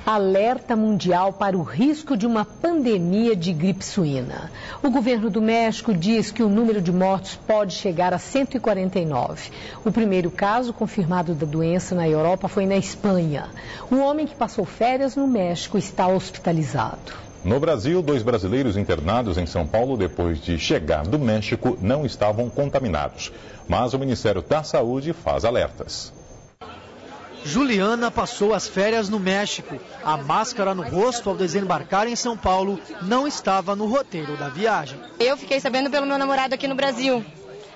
alerta mundial para o risco de uma pandemia de gripe suína. O governo do México diz que o número de mortos pode chegar a 149. O primeiro caso confirmado da doença na Europa foi na Espanha. Um homem que passou férias no México está hospitalizado. No Brasil, 2 brasileiros internados em São Paulo depois de chegar do México não estavam contaminados. Mas o Ministério da Saúde faz alertas. Juliana passou as férias no México. A máscara no rosto ao desembarcar em São Paulo não estava no roteiro da viagem. Eu fiquei sabendo pelo meu namorado aqui no Brasil.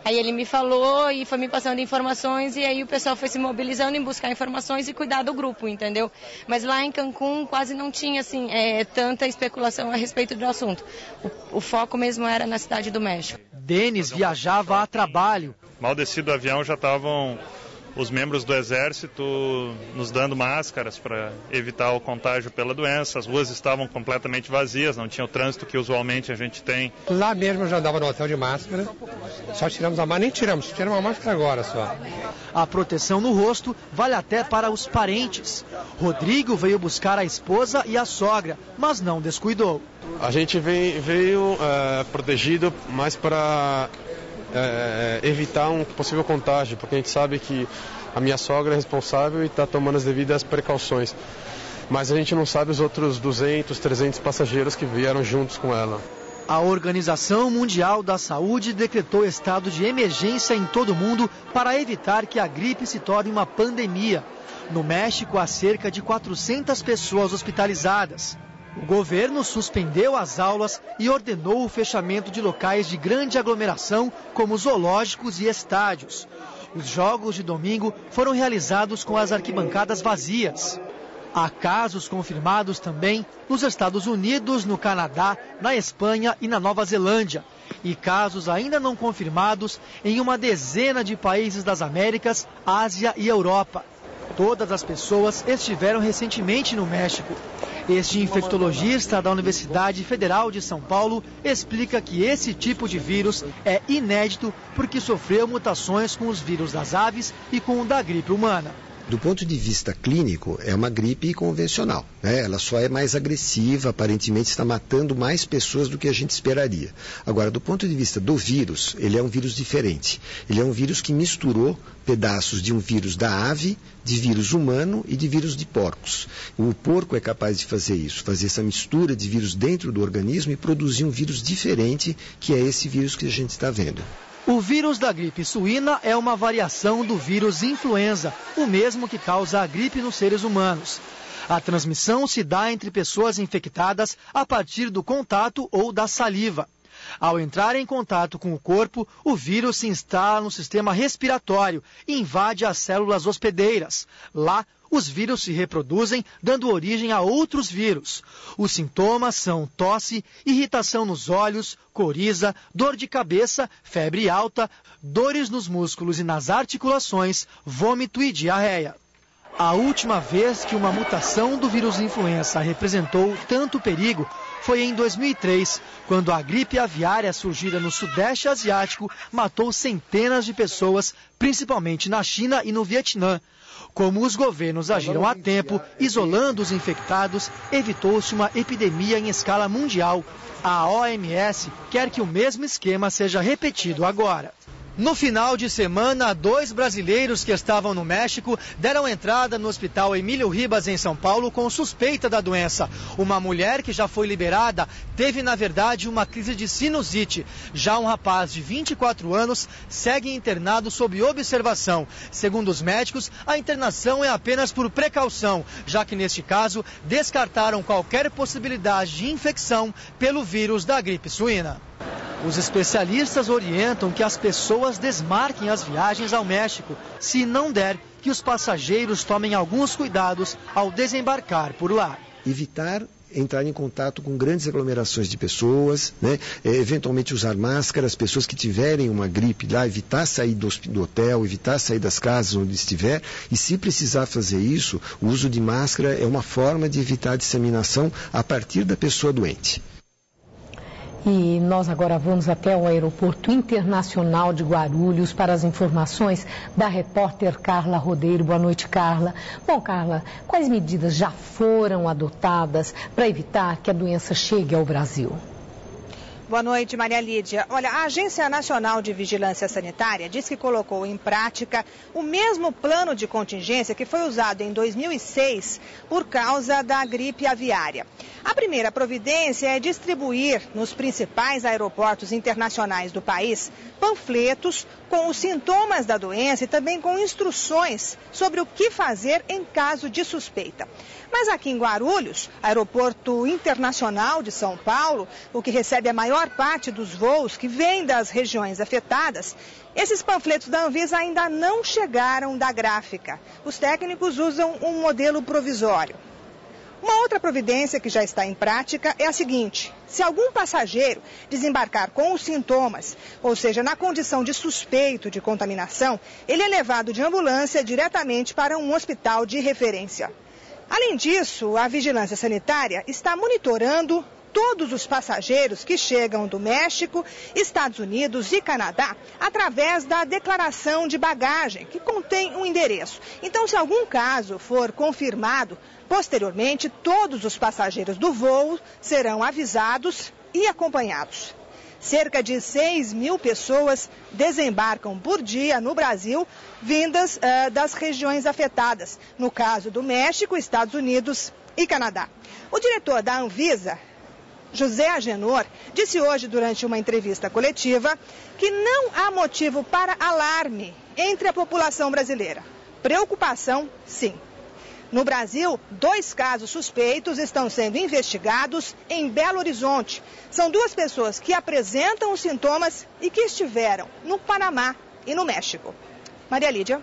Aí ele me falou e foi me passando informações e aí o pessoal foi se mobilizando em buscar informações e cuidar do grupo, entendeu? Mas lá em Cancún quase não tinha assim, tanta especulação a respeito do assunto. O foco mesmo era na cidade do México. Denis viajava a trabalho. Mal descido do avião já estavam os membros do Exército nos dando máscaras para evitar o contágio pela doença. As ruas estavam completamente vazias, não tinha o trânsito que usualmente a gente tem. Lá mesmo eu já andava no hotel de máscara, só tiramos a máscara, nem tiramos a máscara agora só. A proteção no rosto vale até para os parentes. Rodrigo veio buscar a esposa e a sogra, mas não descuidou. A gente veio protegido mais para evitar um possível contágio, porque a gente sabe que a minha sogra é responsável e está tomando as devidas precauções. Mas a gente não sabe os outros 200, 300 passageiros que vieram juntos com ela. A Organização Mundial da Saúde decretou estado de emergência em todo o mundo para evitar que a gripe se torne uma pandemia. No México, há cerca de 400 pessoas hospitalizadas. O governo suspendeu as aulas e ordenou o fechamento de locais de grande aglomeração, como zoológicos e estádios. Os jogos de domingo foram realizados com as arquibancadas vazias. Há casos confirmados também nos Estados Unidos, no Canadá, na Espanha e na Nova Zelândia. E casos ainda não confirmados em uma dezena de países das Américas, Ásia e Europa. Todas as pessoas estiveram recentemente no México. Este infectologista da Universidade Federal de São Paulo explica que esse tipo de vírus é inédito porque sofreu mutações com os vírus das aves e com o da gripe humana. Do ponto de vista clínico, é uma gripe convencional, né? Ela só é mais agressiva, aparentemente está matando mais pessoas do que a gente esperaria. Agora, do ponto de vista do vírus, ele é um vírus diferente. Ele é um vírus que misturou pedaços de um vírus da ave, de vírus humano e de vírus de porcos. O porco é capaz de fazer isso, fazer essa mistura de vírus dentro do organismo e produzir um vírus diferente, que é esse vírus que a gente está vendo. O vírus da gripe suína é uma variação do vírus influenza, o mesmo que causa a gripe nos seres humanos. A transmissão se dá entre pessoas infectadas a partir do contato ou da saliva. Ao entrar em contato com o corpo, o vírus se instala no sistema respiratório e invade as células hospedeiras. Lá, os vírus se reproduzem, dando origem a outros vírus. Os sintomas são tosse, irritação nos olhos, coriza, dor de cabeça, febre alta, dores nos músculos e nas articulações, vômito e diarreia. A última vez que uma mutação do vírus influenza representou tanto perigo foi em 2003, quando a gripe aviária surgida no Sudeste Asiático matou centenas de pessoas, principalmente na China e no Vietnã. Como os governos agiram a tempo, isolando os infectados, evitou-se uma epidemia em escala mundial. A OMS quer que o mesmo esquema seja repetido agora. No final de semana, 2 brasileiros que estavam no México deram entrada no Hospital Emílio Ribas, em São Paulo, com suspeita da doença. Uma mulher que já foi liberada teve, na verdade, uma crise de sinusite. Já um rapaz de 24 anos segue internado sob observação. Segundo os médicos, a internação é apenas por precaução, já que, neste caso, descartaram qualquer possibilidade de infecção pelo vírus da gripe suína. Os especialistas orientam que as pessoas desmarquem as viagens ao México, se não der, que os passageiros tomem alguns cuidados ao desembarcar por lá. Evitar entrar em contato com grandes aglomerações de pessoas, né? Eventualmente usar máscaras, pessoas que tiverem uma gripe lá, evitar sair do hotel, evitar sair das casas onde estiver, e se precisar fazer isso, o uso de máscara é uma forma de evitar a disseminação a partir da pessoa doente. E nós agora vamos até o Aeroporto Internacional de Guarulhos para as informações da repórter Carla Rodeiro. Boa noite, Carla. Bom, Carla, quais medidas já foram adotadas para evitar que a doença chegue ao Brasil? Boa noite, Maria Lídia. Olha, a Agência Nacional de Vigilância Sanitária diz que colocou em prática o mesmo plano de contingência que foi usado em 2006 por causa da gripe aviária. A primeira providência é distribuir nos principais aeroportos internacionais do país panfletos com os sintomas da doença e também com instruções sobre o que fazer em caso de suspeita. Mas aqui em Guarulhos, Aeroporto Internacional de São Paulo, o que recebe a maior parte dos voos que vêm das regiões afetadas, esses panfletos da Anvisa ainda não chegaram da gráfica. Os técnicos usam um modelo provisório. Uma outra providência que já está em prática é a seguinte: se algum passageiro desembarcar com os sintomas, ou seja, na condição de suspeito de contaminação, ele é levado de ambulância diretamente para um hospital de referência. Além disso, a Vigilância Sanitária está monitorando todos os passageiros que chegam do México, Estados Unidos e Canadá através da declaração de bagagem, que contém um endereço. Então, se algum caso for confirmado, posteriormente, todos os passageiros do voo serão avisados e acompanhados. Cerca de 6.000 pessoas desembarcam por dia no Brasil, vindas das regiões afetadas, no caso do México, Estados Unidos e Canadá. O diretor da Anvisa, José Agenor, disse hoje durante uma entrevista coletiva que não há motivo para alarme entre a população brasileira. Preocupação, sim. No Brasil, 2 casos suspeitos estão sendo investigados em Belo Horizonte. São 2 pessoas que apresentam os sintomas e que estiveram no Panamá e no México. Maria Lídia.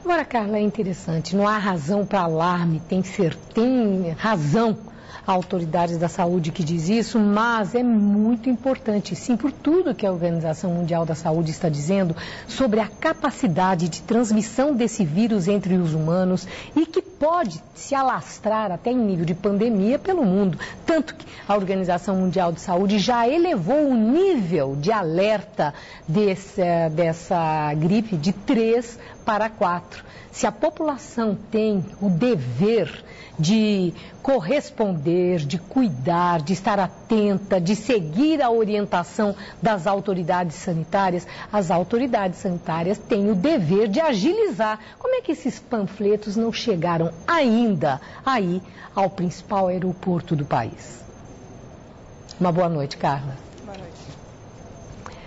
Agora, Carla, é interessante, não há razão para alarme, tem razão a autoridade da saúde que diz isso, mas é muito importante, sim, por tudo que a Organização Mundial da Saúde está dizendo sobre a capacidade de transmissão desse vírus entre os humanos e que pode se alastrar até em nível de pandemia pelo mundo. Tanto que a Organização Mundial de Saúde já elevou o nível de alerta dessa gripe de 3 para 4. Se a população tem o dever de corresponder, de cuidar, de estar atenta, de seguir a orientação das autoridades sanitárias, as autoridades sanitárias têm o dever de agilizar. Como é que esses panfletos não chegaram ainda aí ao principal aeroporto do país? Uma boa noite, Carla.